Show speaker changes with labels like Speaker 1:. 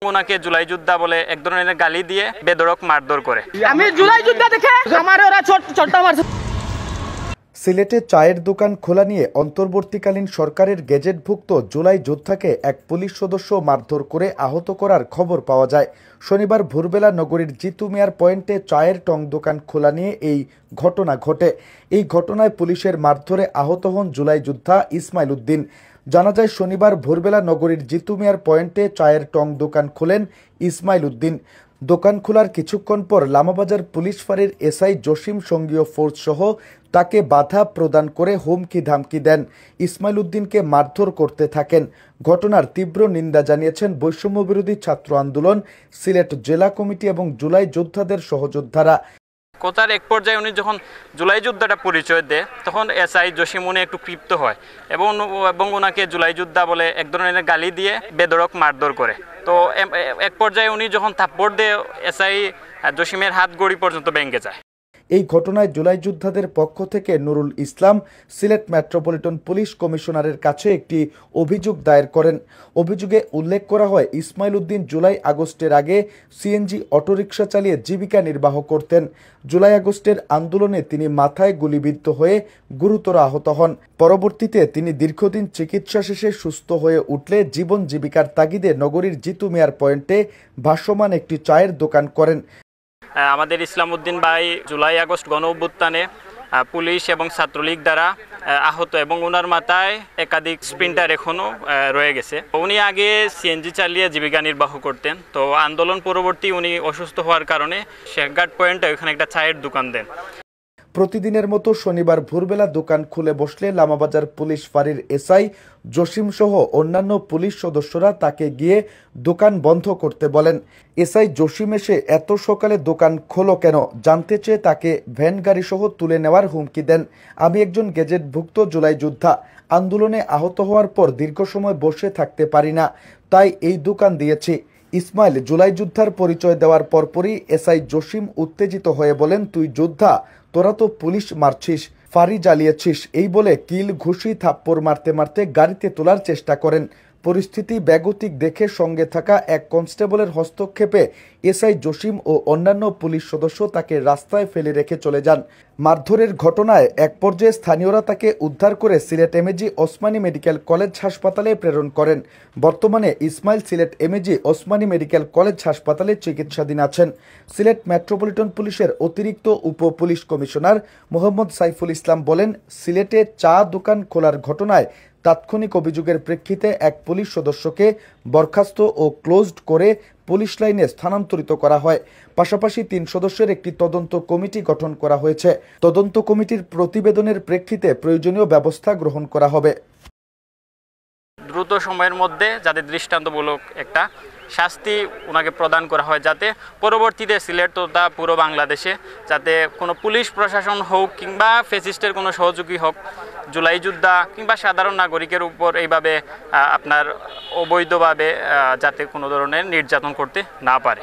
Speaker 1: ওনাকে জুলাই যোদ্ধা বলে এক ধরনের গালি দিয়ে বেধড়ক মারধর করে।
Speaker 2: আমি জুলাই যোদ্ধা দেখে আমার ওরা ছোট মারছে।
Speaker 3: সিলেটে চায়ের দোকান খোলা নিয়ে অন্তর্বর্তীকালীন সরকারের গেজেটভুক্ত জুলাই যোদ্ধাকে এক পুলিশ সদস্য মারধর করে আহত করার খবর পাওয়া যায়। শনিবার ভোরবেলা নগরীর জিতু মিয়ার পয়েন্টে চায়ের টং দোকান খোলা নিয়ে এই ঘটনা ঘটে। এই ঘটনায় পুলিশের মারধরে আহত হন জুলাই যোদ্ধা ইসমাইল উদ্দিন। জানা যায় শনিবার ভোরবেলা নগরীর জিতু মিয়ার পয়েন্টে চায়ের টং দোকান খোলেন ইসমাইল উদ্দিন। দোকান খোলার কিছুক্ষণ পর লামাবাজার পুলিশ ফাঁড়ির এসআই জসিম সঙ্গীয় ফোর্স সহ তাকে বাধা প্রদান করে হুমকি ধামকি দেন। ইসমাইল উদ্দিনকে মারধর করতে থাকেন। ঘটনার তীব্র নিন্দা জানিয়েছেন বৈষম্যবিরোধী ছাত্র আন্দোলন, সিলেট জেলা কমিটি এবং জুলাই যোদ্ধাদের সহযোদ্ধারা।
Speaker 1: কথার এক পর্যায়ে উনি যখন জুলাই যোদ্ধাটা পরিচয় দেয় তখন এসআই জসিম উনি একটু ক্ষিপ্ত হয় এবং ওনাকে জুলাই যোদ্ধা বলে এক ধরনের গালি দিয়ে বেধড়ক মারধর করে। তো এক পর্যায়ে উনি যখন থাপ্পড় দেয় এসআই জসিমের হাত গড়ি পর্যন্ত ভেঙে যায়।
Speaker 3: এই ঘটনায় জুলাই যোদ্ধাদের পক্ষ থেকে নুরুল ইসলাম সিলেট মেট্রোপলিটন পুলিশ কমিশনারের কাছে একটি অভিযোগ দায়ের করেন। অভিযোগে উল্লেখ করা হয় ইসমাইল উদ্দিন জুলাই আগস্টের আগে সিএনজি অটোরিকশা চালিয়ে জীবিকা নির্বাহ করতেন। জুলাই আগস্টের আন্দোলনে তিনি মাথায় গুলিবিদ্ধ হয়ে গুরুতর আহত হন। পরবর্তীতে তিনি দীর্ঘদিন চিকিৎসা শেষে সুস্থ হয়ে উঠলে জীবন জীবিকার তাগিদে নগরীর জিতু মিয়ার পয়েন্টে ভাসমান একটি চায়ের দোকান করেন।
Speaker 1: আমাদের ইসলাম উদ্দিন ভাই জুলাই আগস্ট গণ অভ্যুত্থানে পুলিশ এবং ছাত্রলীগ দ্বারা আহত এবং ওনার মাথায় একাধিক স্প্লিন্টার এখনও রয়ে গেছে। উনি আগে সিএনজি চালিয়ে জীবিকা নির্বাহ করতেন। তো আন্দোলন পরবর্তী উনি অসুস্থ হওয়ার কারণে শেখঘাট পয়েন্টে ওখানে একটা চায়ের দোকান দেন।
Speaker 3: প্রতিদিনের মতো শনিবার ভোরবেলা দোকান খুলে বসলে লামাবাজার পুলিশ ফাঁড়ির এসআই জসিম সহ অন্যান্য পুলিশ সদস্যরা তাকে গিয়ে দোকান বন্ধ করতে বলেন। এসআই জসিম এসে এত সকালে দোকান খোলো কেন জানতে চেয়ে তাকে ভ্যান গাড়ি সহ তুলে নেওয়ার হুমকি দেন। আমি একজন গেজেটভুক্ত জুলাই যোদ্ধা, আন্দোলনে আহত হওয়ার পর দীর্ঘ সময় বসে থাকতে পারি না, তাই এই দোকান দিয়েছি। ইসমাইল জুলাই যোদ্ধার পরিচয় দেওয়ার পরপরই এসআই জসিম উত্তেজিত হয়ে বলেন, তুই যোদ্ধা, তোরা তো পুলিশ মারছিস, ফাঁড়ি জ্বালিয়েছিস, এই বলে কিল ঘুষি থাপ্পড় মারতে মারতে গাড়িতে তোলার চেষ্টা করেন। পরিস্থিতি বেগতিক দেখে সঙ্গে থাকা এক কনস্টেবলের হস্তক্ষেপে এসআই জসিম ও অন্যান্য পুলিশ সদস্য তাকে রাস্তায় ফেলে রেখে চলে যান। মারধরের ঘটনায় এক পর্যায়ে স্থানীয়রা তাকে উদ্ধার করে Sylhet MAG Osmani medical college হাসপাতালে প্রেরণ করেন। বর্তমানে Ismail Sylhet MAG Osmani medical college হাসপাতালে চিকিৎসাধীন আছেন। সিলেট মেট্রোপলিটন পুলিশের অতিরিক্ত উপ পুলিশ কমিশনার মোহাম্মদ সাইফুল ইসলাম বলেন, সিলেটে চা দোকান খোলার ঘটনায় তাৎক্ষণিক অভিযোগের প্রেক্ষিতে এক পুলিশ সদস্যকে বরখাস্ত ও ক্লোজড করে পুলিশ লাইনে স্থানান্তরিত করা হয়। পাশাপাশি 3 সদস্যের একটি তদন্ত কমিটি গঠন করা হয়েছে। তদন্ত কমিটির প্রতিবেদনের প্রেক্ষিতে প্রয়োজনীয় ব্যবস্থা গ্রহণ করা হবে।
Speaker 1: দ্রুত সময়ের মধ্যে যাতে দৃষ্টান্তমূলক একটা শাস্তি ওনাকে প্রদান করা হয়, যাতে পরবর্তীতে সিলেট তথা পুরো বাংলাদেশে যাতে কোনো পুলিশ প্রশাসন হোক কিংবা ফ্যাসিস্টের কোনো সহযোগী হোক, জুলাই যোদ্ধা কিংবা সাধারণ নাগরিকের উপর এইভাবে আপনার অবৈধভাবে যাতে কোনো ধরনের নির্যাতন করতে না পারে।